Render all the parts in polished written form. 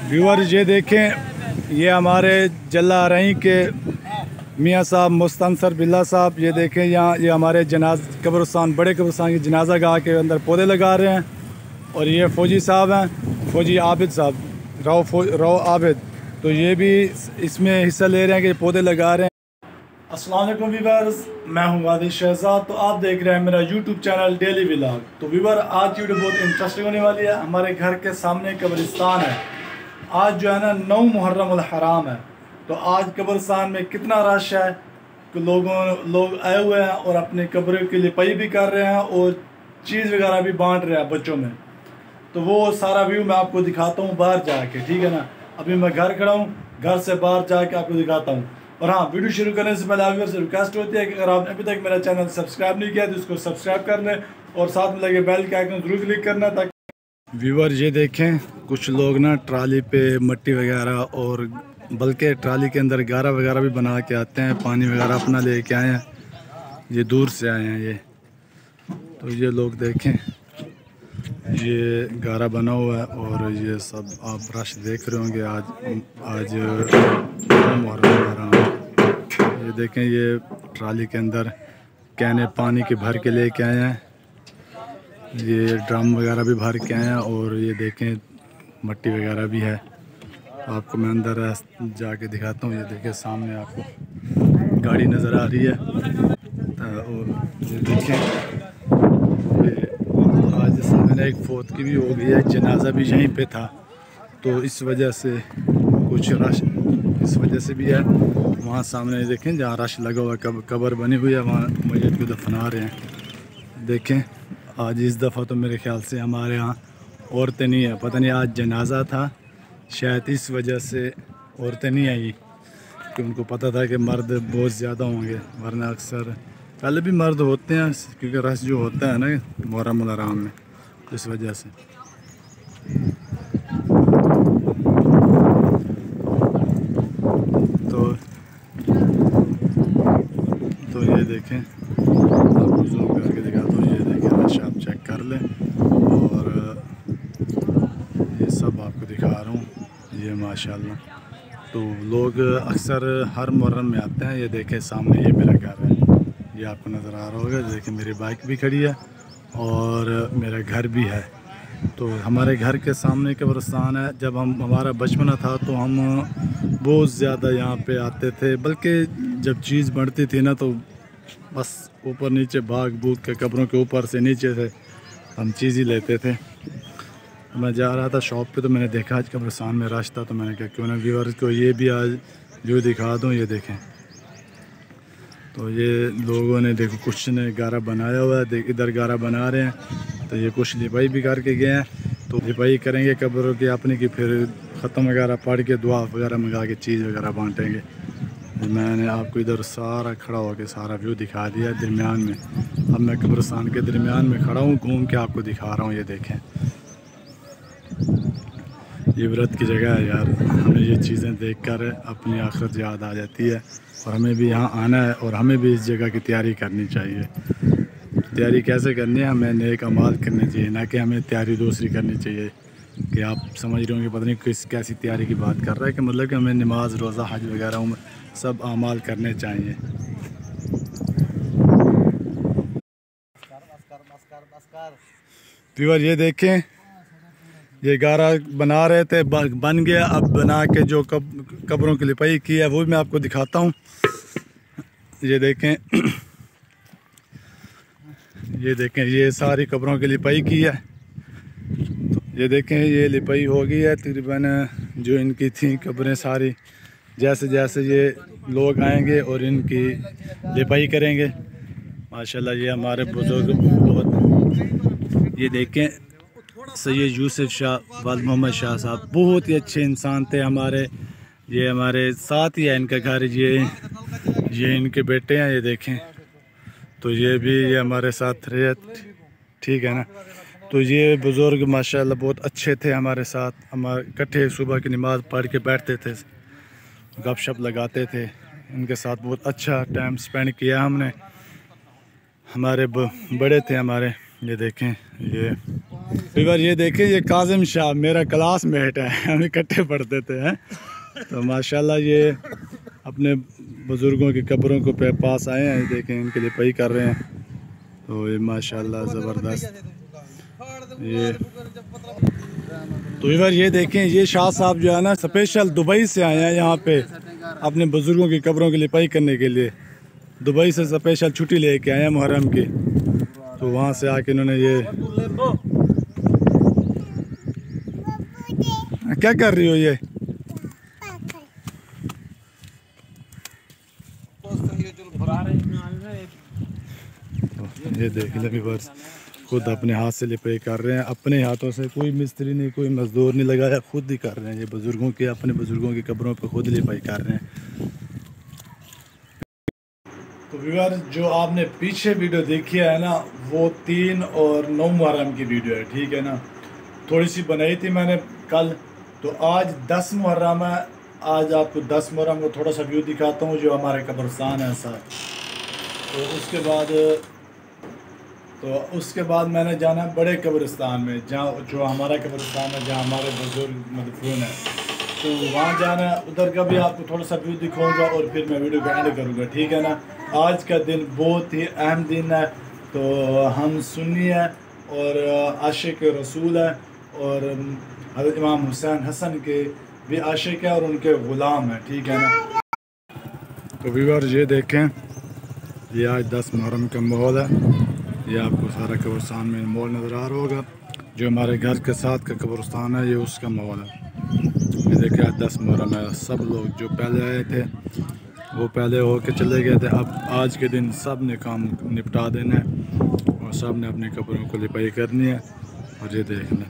Viewers ये देखें, ये हमारे जल्ला रही के मियाँ साहब मुस्तनसर बिल्ला साहब, ये देखें यहाँ ये हमारे कब्रिस्तान बड़े कब्रिस्तान की जनाजा गाह के अंदर पौधे लगा रहे हैं। और ये फ़ौजी साहब हैं, फ़ौजी आबिद साहब, राव आबिद, तो ये भी इसमें हिस्सा ले रहे हैं कि पौधे लगा रहे हैं। अस्सलाम वालेकुम व्यूअर्स, मैं हूँ वादिल शहजाद, तो आप देख रहे हैं मेरा यूट्यूब चैनल डेली व्लॉग। तो व्यूअर आज की वीडियो बहुत इंटरेस्टिंग होने वाली है। हमारे घर के सामने कब्रिस्तान है। आज जो है ना 9 मुहर्रम उल हराम है, तो आज कब्रिस्तान में कितना रश है कि लोग आए हुए हैं और अपनी कब्र की लिपाई भी कर रहे हैं और चीज़ वगैरह भी बांट रहे हैं बच्चों में। तो वो सारा व्यू मैं आपको दिखाता हूँ बाहर जाके, ठीक है ना। अभी मैं घर खड़ा हूँ, घर से बाहर जाके आपको दिखाता हूँ। और हाँ, वीडियो शुरू करने से पहले आप से रिक्वेस्ट होती है कि अगर आपने अभी तक मेरा चैनल सब्सक्राइब नहीं किया तो इसको सब्सक्राइब कर लें और साथ में लगे बेल के आइकन जरूर क्लिक करना ताकि। व्यूअर ये देखें, कुछ लोग ना ट्राली पे मट्टी वगैरह और बल्कि ट्राली के अंदर गारा वगैरह भी बना के आते हैं, पानी वगैरह अपना लेके आए हैं, ये दूर से आए हैं ये। तो ये लोग देखें, ये गारा बना हुआ है और ये सब आप रश देख रहे होंगे। आज मुहर्रम, ये देखें, ये ट्राली के अंदर कैने पानी के भर के लेके आए हैं, ये ड्रम वगैरह भी भर के आए हैं और ये देखें मट्टी वगैरह भी है। आपको मैं अंदर जाके दिखाता हूँ। ये देखें सामने आपको गाड़ी नज़र आ रही है। और ये देखें, आज मैंने एक फौत की भी हो गई है, जनाजा भी यहीं पे था, तो इस वजह से कुछ रश इस वजह से भी है। वहाँ सामने देखें जहाँ रश लगा हुआ है, कब्र बनी हुई है, वहाँ मय्यत को दफना रहे हैं। देखें आज इस दफ़ा तो मेरे ख्याल से हमारे यहाँ औरतें नहीं है, पता नहीं आज जनाजा था शायद इस वजह से औरतें नहीं आई, कि उनको पता था कि मर्द बहुत ज़्यादा होंगे, वरना अक्सर पहले भी मर्द होते हैं क्योंकि रश जो होता है ना मुहर्रम उल हराम में, इस वजह से। तो ये देखें, आपको जूम करके दिखाता हूँ। ये देखें रश आप चेक कर लें और ये सब आपको दिखा रहा हूँ। ये माशाल्लाह, तो लोग अक्सर हर मुहर्रम में आते हैं। ये देखें सामने ये मेरा घर है, ये आपको नज़र आ रहा होगा। देखें मेरी बाइक भी खड़ी है और मेरा घर भी है। तो हमारे घर के सामने कब्रिस्तान है। जब हमारा बचपना था तो हम बहुत ज़्यादा यहाँ पे आते थे, बल्कि जब चीज़ बढ़ती थी ना तो बस ऊपर नीचे भाग भूग के कब्रों के ऊपर से नीचे से हम चीज़ ही लेते थे। मैं जा रहा था शॉप पे तो मैंने देखा आज कब्रिस्तान में रश था, तो मैंने कहा क्यों ना व्यूअर्स को ये भी आज जो दिखा दूँ। ये देखें, तो ये लोगों ने देखो कुछ ने गारा बनाया हुआ है, इधर गारा बना रहे हैं, तो ये कुछ लिपाई भी करके गए हैं। तो लिपाई करेंगे कब्रों की अपनी की, फिर ख़त्म वगैरह पढ़ के दुआ वगैरह मंगा के चीज़ वगैरह बांटेंगे। मैंने आपको इधर सारा खड़ा होकर सारा व्यू दिखा दिया है दरमियान में। अब मैं कब्रिस्तान के दरमियान में खड़ा हूँ, घूम के आपको दिखा रहा हूँ। ये देखें, ये व्रत की जगह है यार, हमें ये चीज़ें देखकर अपनी आखिरत याद आ जाती है और हमें भी यहाँ आना है और हमें भी इस जगह की तैयारी करनी चाहिए। तैयारी कैसे करनी है, हमें नेक अमाल करने चाहिए, ना कि हमें तैयारी दूसरी करनी चाहिए। कि आप समझ रहे होंगे पता नहीं कैसी तैयारी की बात कर रहा है, कि मतलब कि हमें नमाज रोज़ा हज वगैरह सब अमाल करने चाहिए। व्यूअर ये देखें, ये गारा बना रहे थे, बन गया। अब बना के जो कब्रों की लिपाई की है वो मैं आपको दिखाता हूँ। ये देखें, ये देखें, ये सारी कब्रों की लिपाई की है। तो ये देखें, ये लिपाई हो गई है तकरीबन, जो इनकी थी कब्रें सारी। जैसे जैसे ये लोग आएंगे और इनकी लिपाई करेंगे। माशाल्लाह ये हमारे बुजुर्ग बहुत, ये देखें सैयद यूसुफ शाह वाल मोहम्मद शाह साहब बहुत ही अच्छे इंसान थे हमारे। ये हमारे साथ ही है इनका घर, ये इनके बेटे हैं। ये देखें, तो ये हमारे साथ रहे, ठीक है ना। तो ये बुज़ुर्ग माशाल्लाह बहुत अच्छे थे हमारे साथ, हमारे इकट्ठे सुबह की नमाज़ पढ़ के बैठते थे, गपशप लगाते थे। इनके साथ बहुत अच्छा टाइम स्पेंड किया हमने। हमारे बड़े थे हमारे। ये देखें, फिर ये देखें, ये काजिम शाह मेरा क्लासमेट है, हम इकट्ठे पढ़ते थे हैं। तो माशाल्लाह ये अपने बुज़ुर्गों की कब्रों को पास आए हैं, देखें इनके लिए पई कर रहे हैं। तो ये माशाल्लाह ज़बरदस्त। ये तो इधर ये देखें, ये शाह साहब जो है ना स्पेशल दुबई से आए हैं यहाँ पे अपने बुज़ुर्गों की कब्रों की लिपाई करने के लिए। दुबई से स्पेशल छुट्टी लेके आए हैं मुहर्रम की। तो वहाँ से आके इन्होंने ये क्या कर रही हो ये? ये देख ले बस खुद अपने हाथ से लिपाई कर रहे हैं, अपने हाथों से, कोई मिस्त्री नहीं, कोई मजदूर नहीं लगाया, खुद ही कर रहे हैं। ये बुजुर्गों के, अपने बुजुर्गों की कब्रों पे खुद लिपाई कर रहे हैं। तो व्यूअर जो आपने पीछे वीडियो देखी है ना, वो 3 और 9 मुहर्रम की वीडियो है, ठीक है ना। थोड़ी सी बनाई थी मैंने कल। तो आज 10 मुहर्रम है। आज आपको 10 मुहर्रम को थोड़ा सा व्यू दिखाता हूँ जो हमारे कब्रिस्तान है सर। तो उसके बाद मैंने जाना है बड़े कब्रिस्तान में, जहाँ जो हमारा कब्रिस्तान है, जहाँ हमारे बुजुर्ग मदफून है। तो वहाँ जाना है, उधर का भी आपको थोड़ा सा व्यू दिखाऊंगा और फिर मैं वीडियो को एंड करूँगा, ठीक है ना। आज का दिन बहुत ही अहम दिन है। तो हम सुन्नी है और आशिक रसूल है और हज़रत इमाम हुसैन हसन के भी आशिक है और उनके ग़ुलाम है, ठीक है ना। तो व्यूअर ये देखें, ये आज 10 मुहर्रम का माहौल है। ये आपको सारा कब्रिस्तान में माहौल नज़र आ रहा होगा। जो हमारे घर के साथ का कब्रिस्तान है, ये उसका माहौल है। ये देखिए आज 10 मुहर्रम है। सब लोग जो पहले आए थे वो पहले होके चले गए थे। अब आज के दिन सब ने काम निपटा देना है और सब ने अपनी कब्रों को लिपाई करनी है। और ये देख लें,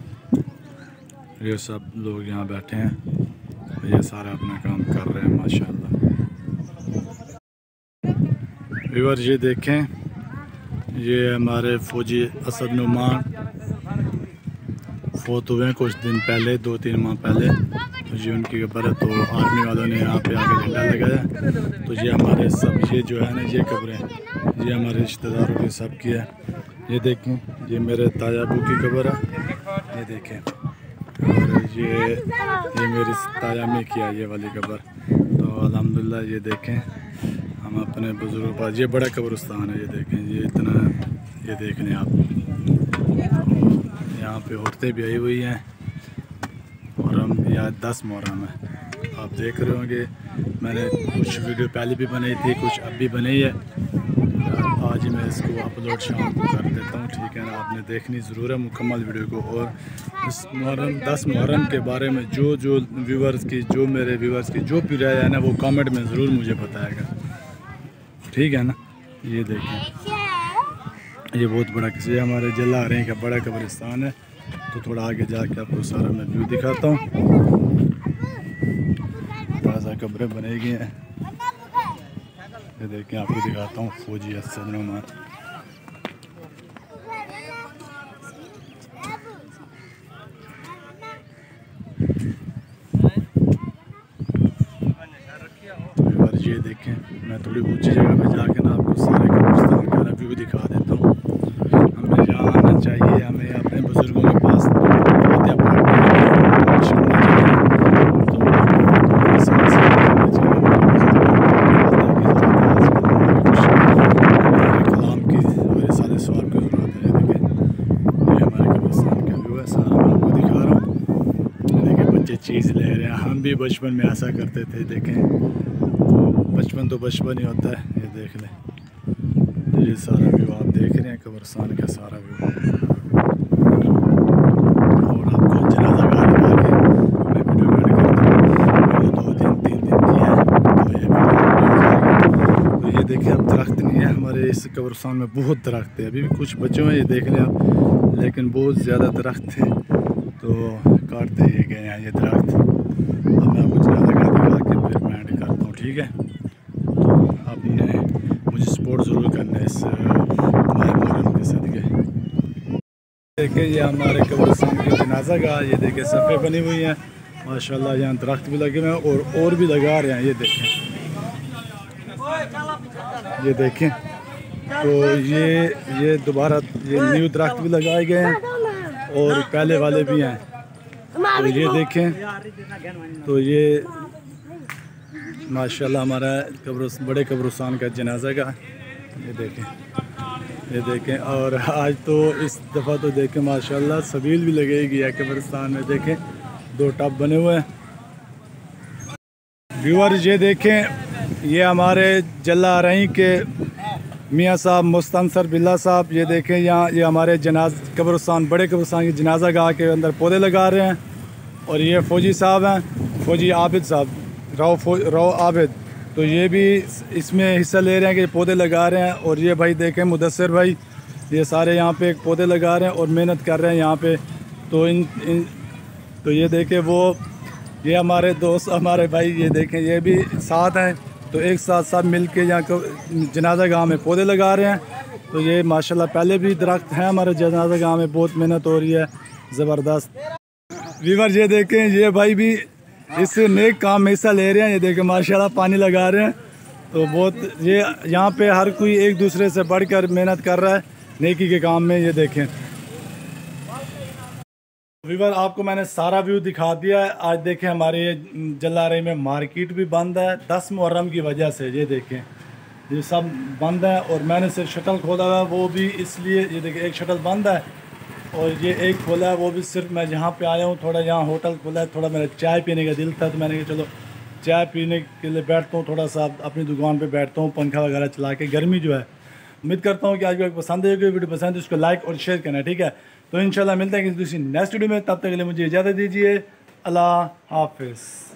ये सब लोग यहाँ बैठे हैं, ये सारा अपना काम कर रहे हैं माशाल्लाह। व्यूअर ये देखें, ये हमारे फ़ौजी असद नुमान फोत हुए हैं कुछ दिन पहले, 2-3 माह पहले। तो ये उनकी कब्र है। तो आर्मी वालों ने यहाँ पे आके झंडा लगाया। तो ये हमारे सब, ये जो है ना, ये कब्रें ये हमारे रिश्तेदारों की सब की है। ये देखें, ये मेरे ताया अबू की कब्र है, ये देखें। और ये मेरी ताया में की है ये वाली कब्र। तो अल्हम्दुलिल्लाह ये देखें, हम अपने बुजुर्गों के पास, ये बड़ा कब्रिस्तान है, ये देखें, ये इतना, ये देख लें आप। यहाँ पे औरतें भी आई हुई हैं और हम यहाँ 10 मुहर्रम है। आप देख रहे होंगे, मैंने कुछ वीडियो पहले भी बनाई थी, कुछ अब भी बनाई है। आज ही मैं इसको अपलोड शाम को कर देता हूँ, ठीक है ना। आपने देखनी ज़रूर है मुकम्मल वीडियो को। और इस मुहर्रम 10 मुहर्रम के बारे में जो व्यूवर्स की, जो मेरे व्यूवर्स की जो भी राय है ना, वो कमेंट में ज़रूर मुझे बताएगा, ठीक है ना। ये देखें, ये बहुत बड़ा किसी हमारे जला आ रहे का बड़ा कब्रिस्तान है। तो थोड़ा आगे जाके आपको सारा मैं व्यू दिखाता हूँ। ताज़ा कब्रें बनाई गई हैं, ये देखें, आपको दिखाता हूँ फ़ौजी असद नुमान। ये देखें, मैं थोड़ी ऊंची जगह पे जाके ना आपको सारे कब्रिस्तान का व्यू दिखा देता हूँ। हमें यहाँ आना चाहिए, हमें अपने बुजुर्गों के पास कलाम की और सारे सवाब की ज़रूरत है। ये देखें, ये हमारे कब्रिस्तान का व्यू है, सारा मैं आपको दिखा रहा हूँ। देखिए बच्चे चीज़ ले रहे हैं, हम भी बचपन में ऐसा करते थे। देखें, बचपन तो बचपन ही होता है। ये देख लें, ये सारा व्यू आप देख रहे हैं कब्रिस्तान का सारा व्यू। और आपको जनाजा गाह लगा के मैं वीडियो एडिट करता हूँ। 2-3 दिन की है, तो ये वीडियो। तो ये देखिए, अब दरख्त नहीं है हमारे इस कब्रिस्तान में, बहुत दरख्त है। अभी भी कुछ बचे हुए हैं, ये देख लें आप, लेकिन बहुत ज़्यादा दरख्त है तो काटते ही गए हैं ये दरख्त। अब मैं आपको जनाजा गाह दिखा के फिर मैं एडिट करता हूँ, ठीक है। आपने मुझे सपोर्ट ज़रूर करना है इस मुहर्रम के सदक़े। देखिए, ये हमारे कब्रिस्तान की जनाजा गाह, ये देखिए सफ़े बनी हुई हैं माशाल्लाह। यहाँ दरख्त भी लगे हुए हैं और भी लगा रहे हैं, ये देखें, ये देखें। तो ये दोबारा ये न्यू दरख्त भी लगाए गए हैं और पहले वाले भी हैं। तो ये देखें, तो ये माशाल्लाह हमारा बड़े कब्रिस्तान का जनाजा का, ये देखें। और आज तो इस दफ़ा तो देखें माशाल्लाह सबील भी लगेगी है कब्रिस्तान में। देखें 2 टब बने हुए हैं। व्यूअर्स ये देखें, ये हमारे जल्ला रही के मियाँ साहब मुस्तनसर बिल्ला साहब, ये देखें यहाँ ये हमारे कब्रिस्तान बड़े कब्रिस्तान की जनाजा गाह के अंदर पौधे लगा रहे हैं। और ये फ़ौजी साहब हैं, फ़ौजी आबिद साहब, राव आबिद, तो ये भी इसमें हिस्सा ले रहे हैं कि पौधे लगा रहे हैं। और ये भाई देखें मुदस्सिर भाई, ये सारे यहाँ पे पौधे लगा रहे हैं और मेहनत कर रहे हैं यहाँ पे। तो तो ये देखें ये हमारे दोस्त, हमारे भाई, ये देखें ये भी साथ हैं। तो एक साथ सब मिल के यहाँ जनाजा गाह में पौधे लगा रहे हैं। तो ये माशाल्लाह पहले भी दरख्त हैं हमारे जनाजा गाह में, बहुत मेहनत हो रही है ज़बरदस्त। व्यूअर ये देखें, ये भाई भी इस नेक काम में हिस्सा ले रहे हैं। ये देखें माशाल्लाह पानी लगा रहे हैं। तो बहुत ये यहाँ पे हर कोई एक दूसरे से बढ़कर मेहनत कर रहा है नेकी के काम में। ये देखें व्यूअर, आपको मैंने सारा व्यू दिखा दिया है। आज देखें हमारे जल्ला रही में मार्केट भी बंद है 10 मुहर्रम की वजह से। ये देखें ये सब बंद है। और मैंने सिर्फ शटल खोला हुआ है, वो भी इसलिए, ये देखें एक शटल बंद है और ये एक खोला है, वो भी सिर्फ मैं यहाँ पे आया हूँ। थोड़ा यहाँ होटल खोला है, थोड़ा मेरा चाय पीने का दिल था, तो मैंने कहा चलो चाय पीने के लिए बैठता हूँ, थोड़ा सा अपनी दुकान पे बैठता हूँ पंखा वगैरह चला के। गर्मी जो है, उम्मीद करता हूँ कि आज आपको पसंद आएगी। वीडियो पसंद है तो उसको लाइक और शेयर करना, ठीक है। तो इंशाल्लाह मिलते हैं किसी दूसरी नेक्स्ट वीडियो में, तब तक के लिए मुझे इजाज़त दीजिए। अल्लाह हाफिज़।